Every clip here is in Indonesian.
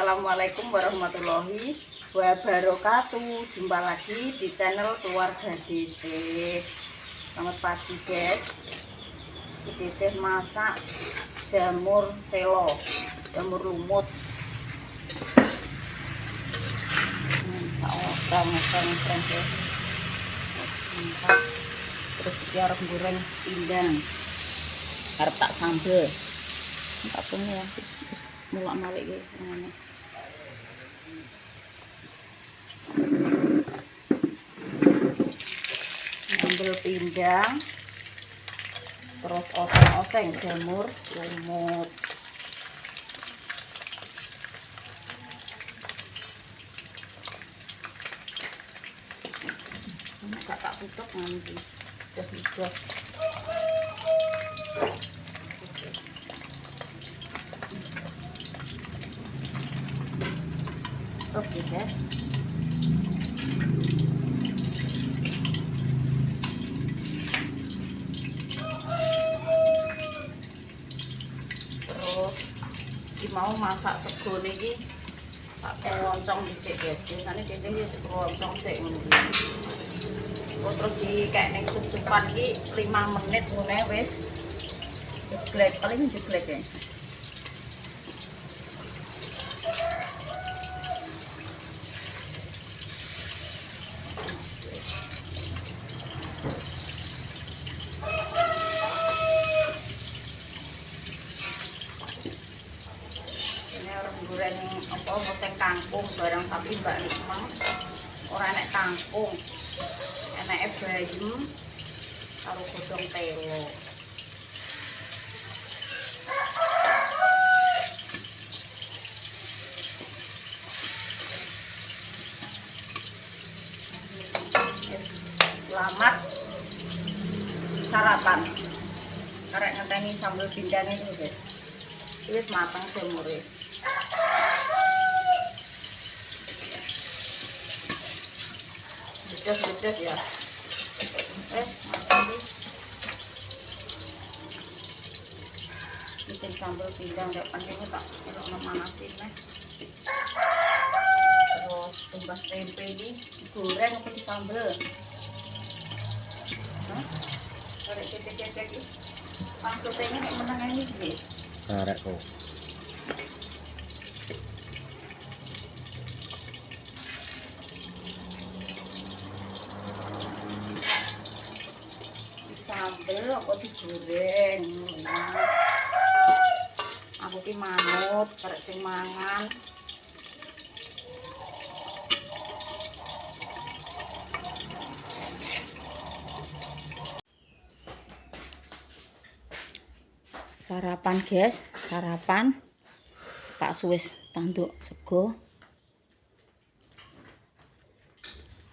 Assalamualaikum warahmatullahi wabarakatuh. Jumpa lagi di channel Keluarga DC. Selamat pagi guys. DC masak jamur selo, jamur lumut. Terus kita harus goreng pindang. Harap tak sambel. Tak punya ya. Mulak malik guys, ambil pindang, terus oseng-oseng jamur lumut. Gak tak tutup nanti terus. Oke guys, terus mau masak sego niki tak loncong dicek guys. Biasanya ini loncong sik ngono iki. Terus dikek ning tutupan iki 5 menit ngene wis jeglek, paling jeglek ya. Goreng apa ngoseng kangkung barang, tapi mbak memang ora enek kangkung, enek bayam karo godhong telo. Selamat sarapan. Karek ngenteni sambal pindang itu guys. Wis mateng jamure. Becus ya. Matang nih. Bikin sambal pindang kayak panjangnya tak elok manasin nih. Terus tumbas tempe ini digoreng apa disambel. Karek cecek-cecek iki. Pangsutenya nek meneng ini guys. Karek kok. Sambel apa digoreng. Aku ki manut karek sing mangan. Sarapan guys, sarapan tak suwis tanduk sego.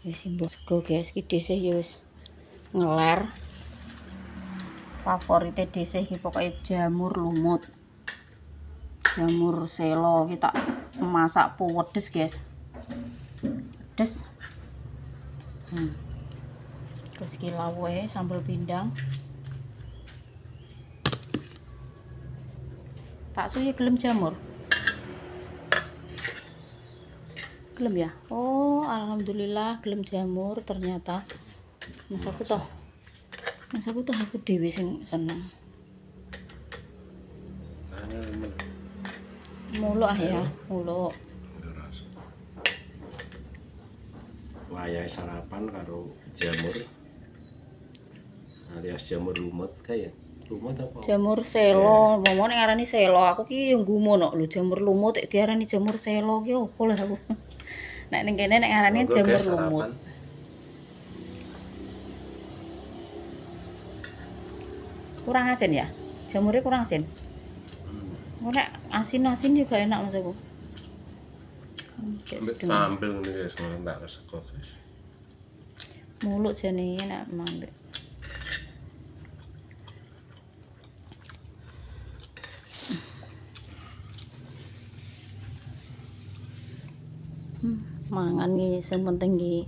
Wis simbol sego guys, iki dhisik ya wis ngeler. Favorite dhisik iki pokoke jamur lumut. Jamur selo kita masak pedes guys. Pedes. Terus iki lawuhe sambal pindang. Tak suwi gelem jamur. Gelem ya? Oh, alhamdulillah gelem jamur ternyata. Mas aku toh aku dhewe sing seneng. Muluk ya, muluk. Wayahe sarapan karo jamur alias jamur lumut kayak. Lumut apa? Jamur selo, momone ngarani selo. Aku ki yo nggumun kok lho jamur lumut nek diarani jamur selo ki opo lah aku. Nek ning kene nek ngarani jamur lumut. Kurang asin ya? Jamurnya kurang asin. Nek asin-asin juga enak Mas aku. Ambek sambel ngene guys, tak sego guys. Muluk jane enak memang. Mangan iki sing penting iki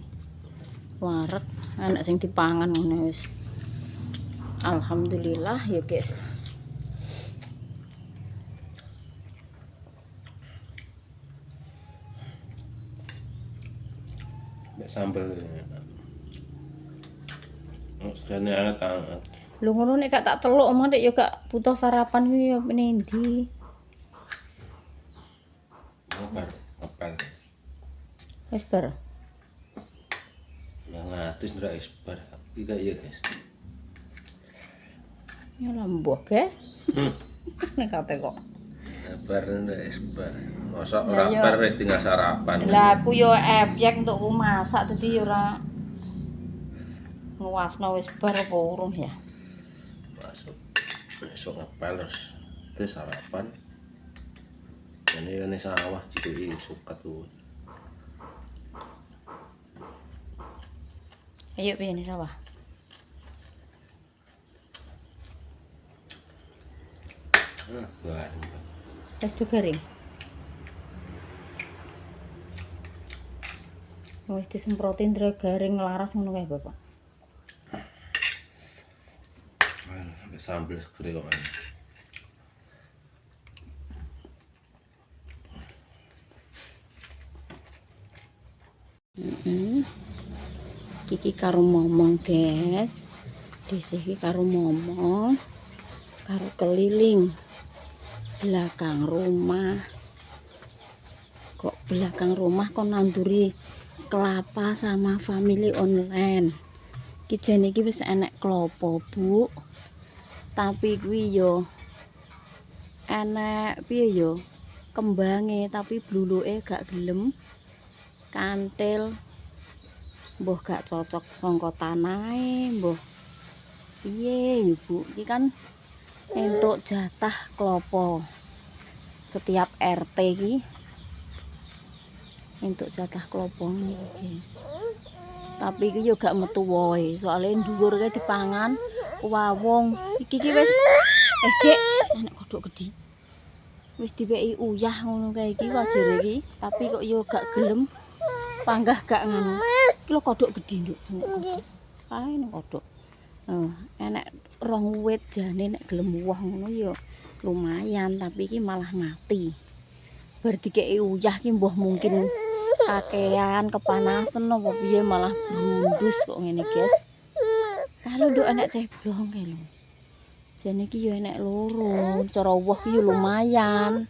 wareg, enak sing dipangan ngene wis. Alhamdulillah ya guys. Nek sambel. Sekane anget-anget. Lho ngono nek gak tak teluk omah nek ya gak butuh sarapan iki ya nendi. Ngepel. Wis bar. Ya ngatus ndra wis bar. Iki kaya guys. Ya lambuh, guys. Nek kate kok. Bar ndra wis bar. Mosok ora bar wis tinggal sarapan. Lah aku yo objek untuk ku masak dadi ora nguasno wis bar apa urung ya. Masuk. Besok ngepel terus sarapan. Ini sawah jadi suka tuh. Ayo piye sawah. Garing. Wis garing. Wis disemprotin ndra garing laras ngono kae, Bapak. Sambel segede kok. Kiki karo momong, guys. Dhisik iki karo momong karo keliling belakang rumah. Kok belakang rumah kok nanduri kelapa sama family online. Iki jane iki wis enek klopo, Bu. Tapi kuwi yo enek piye yo kembange tapi bluluke gak gelem kantil. Mbah gak cocok sangka tanahe, mbah piye yo Bu. Iki kan entuk jatah klopo setiap RT iki entuk jatah klopo iki, guys. Tapi iki yo gak metu wohe, soalnya dhuwur kae dipangan wawong. Iki wis Dek, anak kodok gedhi. Wis diweki uyah ngono kae iki wajire iki, tapi kok yo gak gelem panggah gak ngono. Iki lho kodok gedhi, Nduk. Kae ning kodok. Enek rong wit jane nek gelem woh ngono yo lumayan, tapi iki malah mati. Bar dikeki uyah ki mbah mungkin kakean kepanasan apa piye malah brundus kok ngene, guys. Kalau nduk enek ceblong kae lho. Jane iki yo enek loro. Cara woh ki yo lumayan.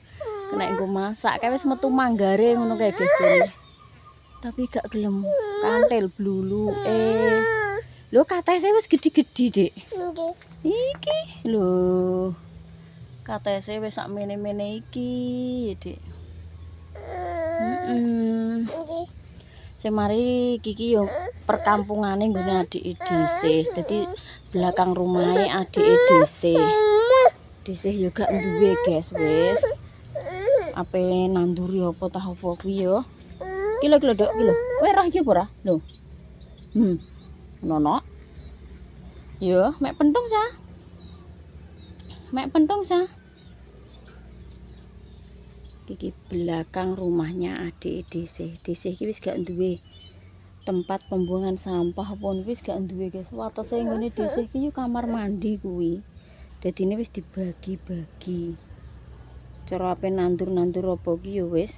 Kena nggo masak kae wis metu manggare ngono kae, guys. Jane. Tapi gak gelem kantil bluluke. Lho katese wis gedhi-gedhi, Dik. Iki lho. Katese wis sak mene-mene iki, Dik. Semari Kiki yo perkampungane nggone adike dhisik. Dadi belakang rumahe adike dhisik. Dhisik yo gak duwe, guys, wis. Ape nanduri apa tah apa kuwi yo. Iki lho, Dok, iki lho. Kowe roh iki apa ora? Lho. Nono. Yo, mek pentung sa. Mek pentung sa. Iki belakang rumahnya adik dhisik. Dhisik iki wis gak duwe tempat pembuangan sampah pun wis gak duwe, guys. Watese ngene dhisik iki kamar mandi kuwi. Dadine wis dibagi-bagi. Cara ape nandur-nandur apa iki ya wis.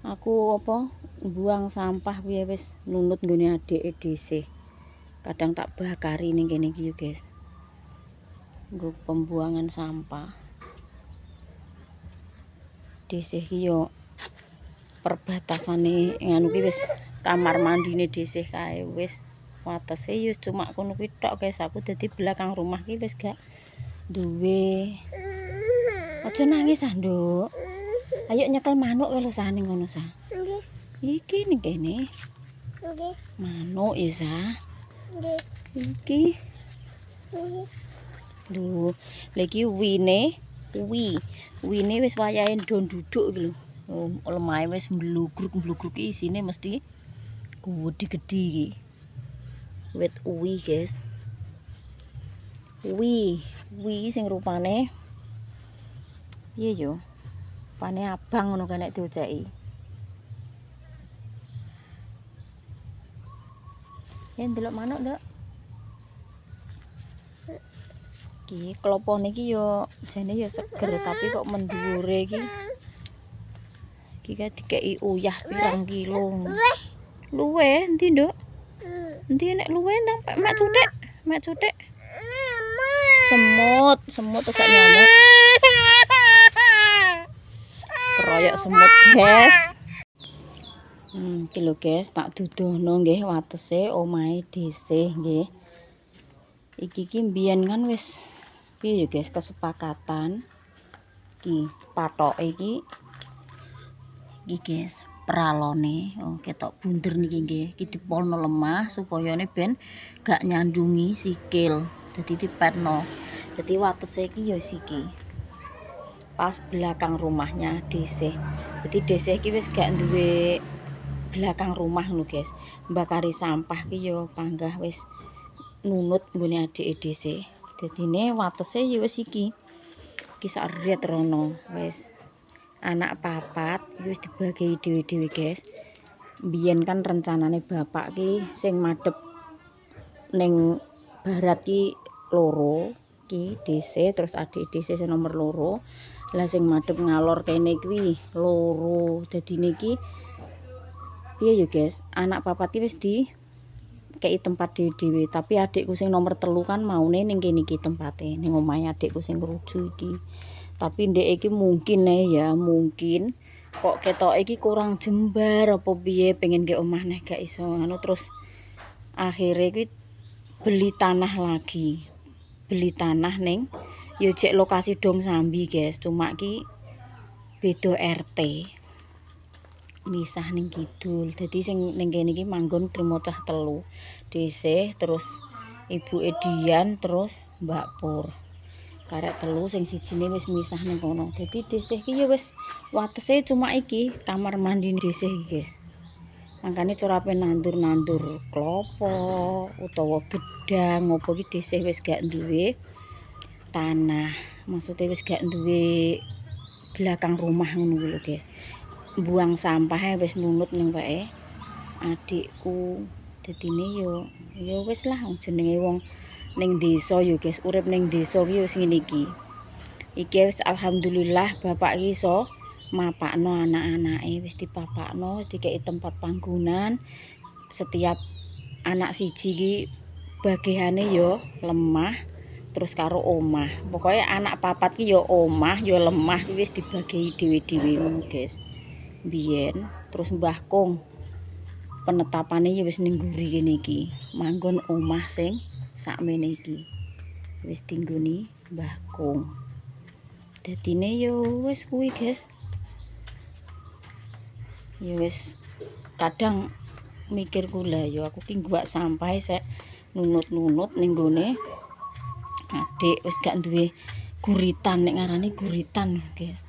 Aku apa buang sampah kuwi wis nunut nggone adike dhisik. Kadang tak bakari ning kene iki, guys. Nggo pembuangan sampah. Dhisik iki yo perbatasane nganu ki wis kamar mandine dhisik kae wis watese yo cuma kono kuwi tok, guys. Aku dadi belakang rumah ki wis gak duwe. Aja nangis ah, Nduk. Ayo nyekel manuk kalau sah ning ngono sah. Nggih. Iki ning kene. Nggih. Manuk ya sah. Nggih. Iki. Nggih. Lho, lagi wine wis wayahe ndon duduk iki lho. Lemahe wis mblugruk-mblugruk isine mesti gedhi-gedhi iki. Wit uwi, guys. Uwi sing rupane piye yo? Rupane abang ngono kan nek dioceki. Ya ndelok manuk, Nduk. Iki klopone iki yo jane yo seger tapi kok mendhuwure iki. Iki kae dikeki uyah pirang kilo. Luwe endi, Nduk? Endi nek luwe ndang mek cuthik. Mek cuthik. Semut gak nyamuk. Keroyok semut, guys. Iki lho, guys, tak duduhno nggih watese omahe dhisik nggih. Iki mbiyen kan wis piye ya, guys, kesepakatan. Iki patoke iki guys, pralone. Oh, ketok bunder niki nggih. Iki dipolno lemah supaya ben gak nyandungi sikil. Dadi dipetno. Dadi watese iki ya siki. Pas belakang rumahnya dhisik. Dadi dhisik iki wis gak duwe belakang rumah ngono, guys. Mbakari sampah ki ya panggah wis nunut nggone adike dhisik. Dadine watese ya wis iki. Iki sak ret rono wis. Anak papat iki wis dibagi dhewe-dhewe, guys. Mbiyen kan rencanane bapak ki sing madhep ning barat ki loro, ki dhisik terus adik dhisik sing nomor loro. Lah sing madhep ngalor kene kuwi loro. Dadine iki piye ya, guys? Anak papat ki wis kei tempat dhewe-dhewe, tapi adikku sing nomor 3 kan maune ning kene iki tempate, ning omahe adikku sing ruju iki. Tapi ndek iki mungkin ya, mungkin kok ketok iki kurang jembar apa piye pengen ke omah nek gak iso anu terus akhirnya kuwi beli tanah lagi. Beli tanah ning ya cek lokasi Dong Sambi, guys. Cuma ki beda RT. Misah ning kidul. Dadi sing ning kene iki manggon trimo cah telu. Dhisik terus Ibu Edian terus Mbak Pur. Karek telu sing sijine wis misah ning kono. Dadi dhisik iki ya wis watese cuma iki kamar mandi dhisik iki, guys. Mangkane corape nandur-nandur klopo utawa gedang opo iki dhisik wis gak duwe tanah. Maksudnya wis gak duwe belakang rumah ngono lho, guys. Buang sampah wis nunut ning wae adikku. Dadine yo wis lah jenenge wong ning desa yo, guys. Urip ning desa ki yo sing ngene iki. Iki wis alhamdulillah bapak ki iso mapakno anak-anake, wis dipapakno, wis dikei tempat panggonan. Setiap anak siji ki bagihane yo lemah terus karo omah. Pokoknya anak papat ki yo omah yo lemah ki wis dibagi dhewe-dhewe ngono, guys. Biyen terus Mbah Kong penetapane ya wis ning nguri kene iki manggon omah sing sakmene iki wis dinggoni Mbah Kong. Dadine yo wis kuwi, guys. Ya wis kadang mikir kula yo aku ki ngguak sampah sek nunut-nunut ning gone adik wis gak duwe guritan, nek ngarani guritan, guys.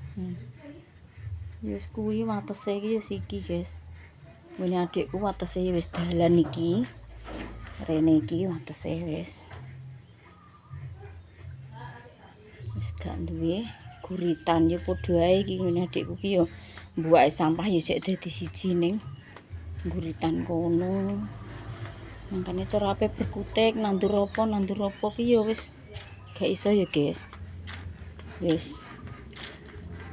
Wis kuwi watese iki ya siki, guys. Ngene adikku watese wis dalan iki. Rene iki watese wis gak duwe guritan ya padha ae iki ngene adikku ki ya mbuake sampah ya sik dadi siji ning guritan kono. Mangkane cara ape berkutik nandur apa ki ya wis gak iso ya, guys. Wis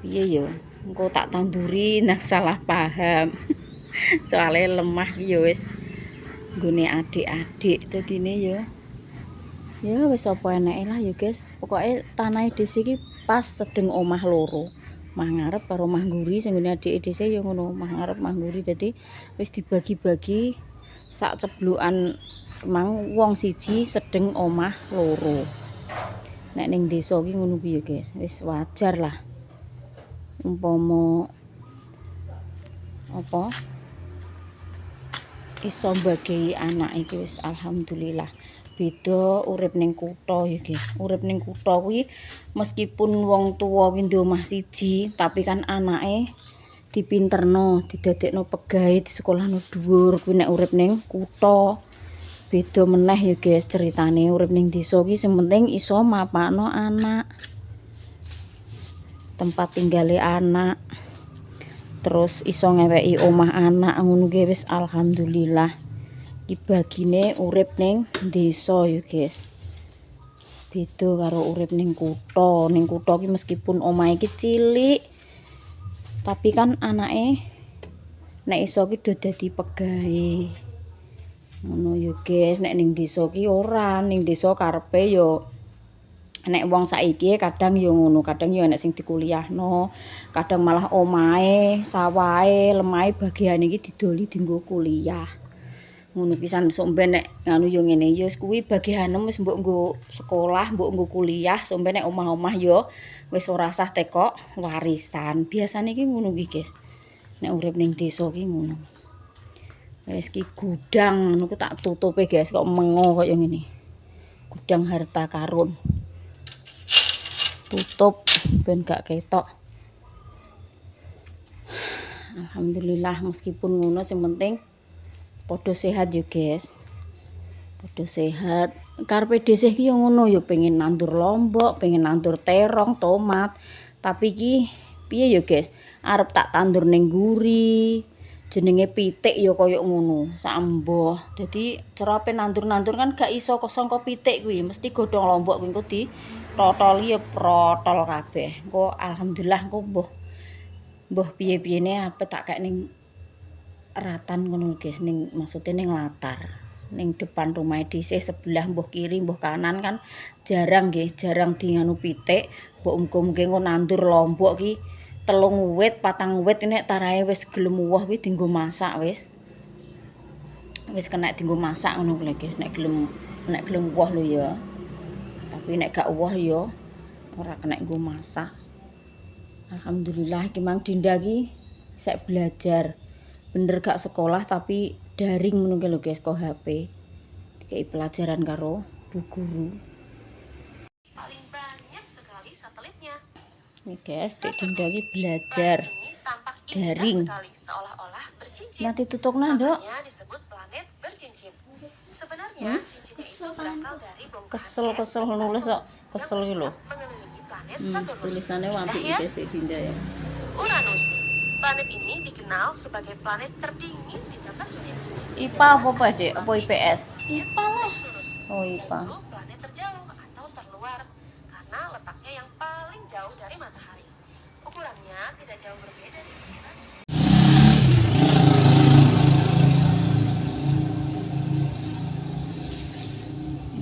piye ya engko tak tanduri nang salah paham. Soalnya lemah ki ya wis nggone adik-adik dadine ya wis apa eneke lah ya, guys. Pokoke tanahe dhisik iki pas sedeng omah loro. Mah ngarep karo mah nguri sing ngene adike dhisik ya ngono, mah ngarep mah nguri dadi wis dibagi-bagi sak ceblukan mang wong siji sedeng omah loro. Nek ning desa ki ngono kuwi ya, guys. Wis wajar lah. Umpama apa iso mbagi anak iki wis alhamdulillah. Beda urip ning kutha ya, guys. Urip ning kutha kuwi meskipun wong tuwa kuwi ndek omah siji, tapi kan anake dipinterno, didadekno pegawe, disekolahno dhuwur kuwi nek urip ning kutha. Beda meneh ya, guys, ceritane urip ning desa ki sing penting iso mapakno anak. Tempat tinggale anak. Terus iso ngeweki omah anak ngono ki wis alhamdulillah. Iki bagine urip ning desa ya, guys. Beda karo urip ning kutha. Ning kutha ki meskipun omahe iki cilik, tapi kan anake nek iso ki do dadi pegawe. Ngono ya guys, nek ning desa ki ora, ning desa karepe yo nek wong saiki kadang yo ngono, kadang yo enek sing dikuliahno, kadang malah omahe, sawahe, lemahe bagian iki didoli dienggo kuliah. Ngono pisan sok mben nek nganu yo ngene yo kuwi bagian wis mbok nggo sekolah, mbok nggo kuliah, sok mben nek omah-omah yo wis ora sah tekok warisan. Biasane iki ngono iki guys. Nek urip ning desa ki ngono. Wis ki gudang niku tak tutupe guys kok mengo kaya ngene. Gudang harta karun. Tutup ben gak ketok. Alhamdulillah meskipun ngono sing penting padha sehat yo guys. Padha sehat. Karepe dhisik ki yo ngono yo pengen nandur lombok, pengen nandur terong, tomat. Tapi ki piye yo guys? Arep tak tandur ning guri. Jenenge pitik ya kaya ngono, sak emboh. Dadi cara nandur-nandur kan gak iso sangka pitik kuwi, mesti godhong lombok kuwi engko ditotoli ya protol kabeh. Engko alhamdulillah engko mbuh piye-piyene ape tak kek ning ratan ngono guys, ning maksude ning latar. Ning depan rumah dhisik sebelah mbuh kiri mbuh kanan kan jarang nggih, jarang dianu pitik. Mbok muga-muga engko nandur lombok ki 3 wit, 4 wit nek tarahe wis gelem uwoh kuwi dienggo masak wis. Wis kena dienggo masak ngono kuwi guys, nek gelem uwoh lho ya. Tapi nek gak uwoh ya ora kena nggo masak. Alhamdulillah iki Mang Dinda ki sek belajar. Bener gak sekolah tapi daring ngono ki lho guys, kok HP. Dikei pelajaran karo bu guru. Paling banyak sekali satelitnya. Nih guys, Dek Dinda ki belajar daring. Seolah-olah bercincin. Nanti tutupna, Nduk. Makanya disebut planet bercincin. Sebenarnya cincin itu berasal dari bongkahan Kesel nulis kok. Kesel iki lho. mengelilingi planet Saturnus. Tulisannya apik Ya, iki Dek Dinda ya. Uranus. Planet ini dikenal sebagai planet terdingin di tata surya. IPA apa sih? Apa IPS? IPA lah. Neptunus. Oh, IPA. Itu planet terjauh atau terluar karena letaknya yang paling jauh dari matahari. Ukurannya tidak jauh berbeda dengan kita.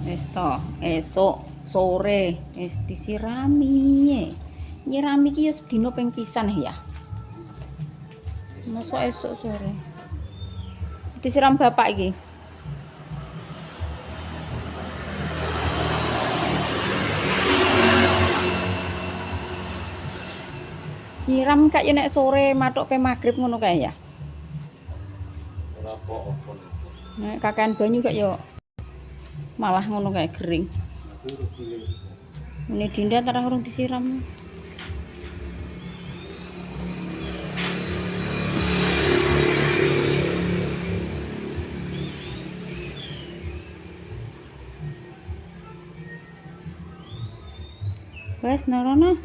Wis to, esuk sore wis disirami. Nyirami ki yo sedina ping pisan ya. Mosok esuk sore. Disiram bapak iki. Nyiram kak yo nek sore matuk pe magrib ngono kae ya. Ora apa-apa niku. Nek kakean banyu kak yo malah ngono kae kering. Ini Dinda tarah urung disiram. Wes narono.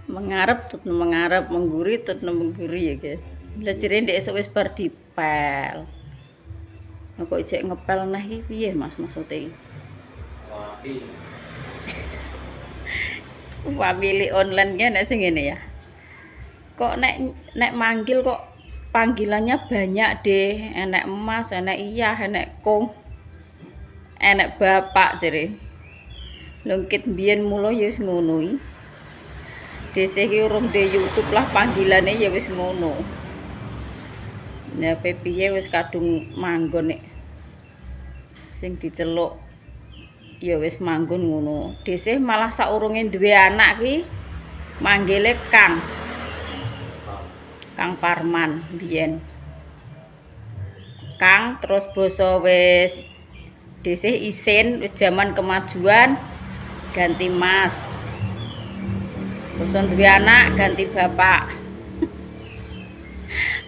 Mengarep tut mengarep, mengguri tut mengguri ya guys. Belajar ndek esuk wis bar dipel. Nah, kok ijek ngepel nah iki piye Mas maksude? Wah, pilih online ki nek sing ngene ya. Kok nek manggil kok panggilannya banyak deh, enek Mas, enek Iyah, enek Kong. Enek bapak jere. Lungkit mbiyen mulo ya wis ngono iki. Dhisik ki urung de YouTube lah panggilane ya wis ngono. Ya piye wis kadung manggon nek sing diceluk ya wis manggon ngono. Dhisik malah saurunge duwe anak ki manggile Kang Parman biyen. Kang terus basa wis dhisik isin wis jaman kemajuan ganti Mas. Basa duwe anak ganti bapak.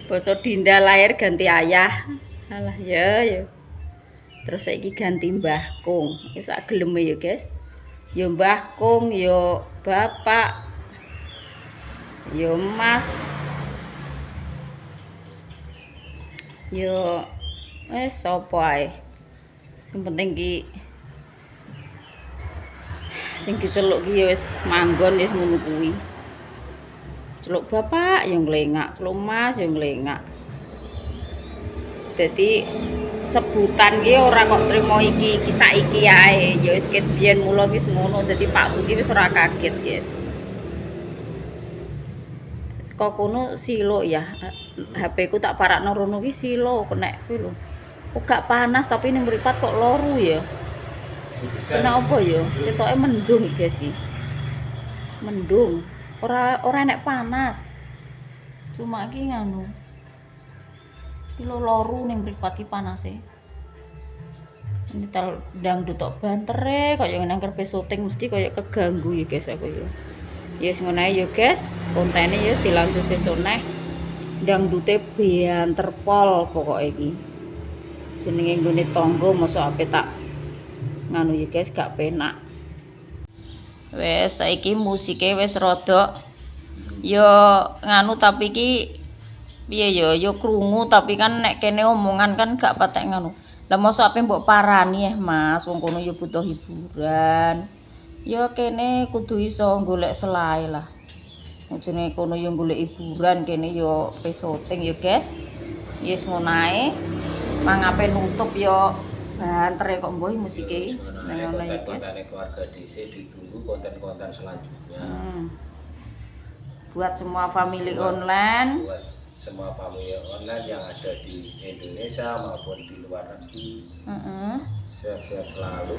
Basa Dinda lahir ganti ayah. Alah ya. Terus saiki ganti Mbah Kung. Wis sak geleme ya, guys. Ya Mbah Kung, ya bapak. Ya Mas. Ya sapa ae. Sing penting ki Sing diceluk ki ya wis manggon wis ngono kuwi. Celuk bapak yang nglengak, celuk mas yang nglengak. Dadi sebutan ki ora kok trimo iki saiki ae. Ya wis ket biyen mula ki ngono. Dadi Pak Suki wis ora kaget, guys. Kok kono silo ya. HP ku tak parakno rono ki silo kena kuwi lho. Kok gak panas tapi ning mripat kok loru ya. Kenapa ya? Ketoke mendung iki, guys iki. Mendung. Ora enek panas. Cuma iki nganu. Kilo loru ning mripat ki panase. Ini tal dangdut tok bantere kaya nang kerpe syuting mesti kaya keganggu ya guys aku ya. Ya wis ngono ae ya guys, kontene ya dilanjut sesuk neh. Dangdute banter pol pokoke iki. Jenenge nggone tangga mosok ape tak nganu ya guys gak penak. Wes saiki musike wis rada yo nganu tapi iki piye yo krungu tapi kan nek kene omongan kan gak patek nganu. Lah mosok ape mbok parani Mas, wong kono yo butuh hiburan. Yo kene kudu iso golek selae lah. Jenenge kono yo golek hiburan kene yo pesoting yo guys. Yes ngono ae. Mangape nutup yo banter kok mbuh musike nang ngono ya guys. Konten keluarga DC ditunggu konten-konten selanjutnya. Buat semua family online. Buat semua family online yang ada di Indonesia maupun di luar negeri. Sehat-sehat selalu.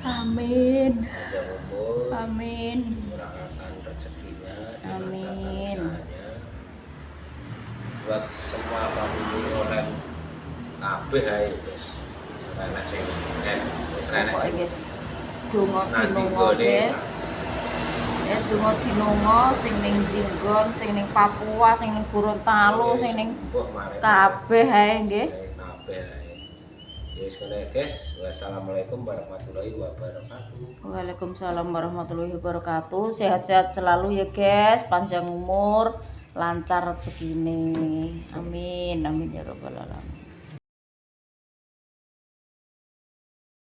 Amin. Panjang umur. Amin. Murahkan rezekinya. Amin. Buat semua family online kabeh ae guys. Enak sing enak sing guys. Donga dinonga guys. Ya donga dinonga sing ning Jinggon, sing ning Papua, sing ning Gorontalo, sing ning kabeh ae nggih. Kabeh ae. Ya wis ngono guys. Wassalamualaikum warahmatullahi wabarakatuh. Waalaikumsalam warahmatullahi wabarakatuh. Sehat-sehat selalu ya guys, panjang umur, lancar rezekine. Amin. Amin ya rabbal alamin.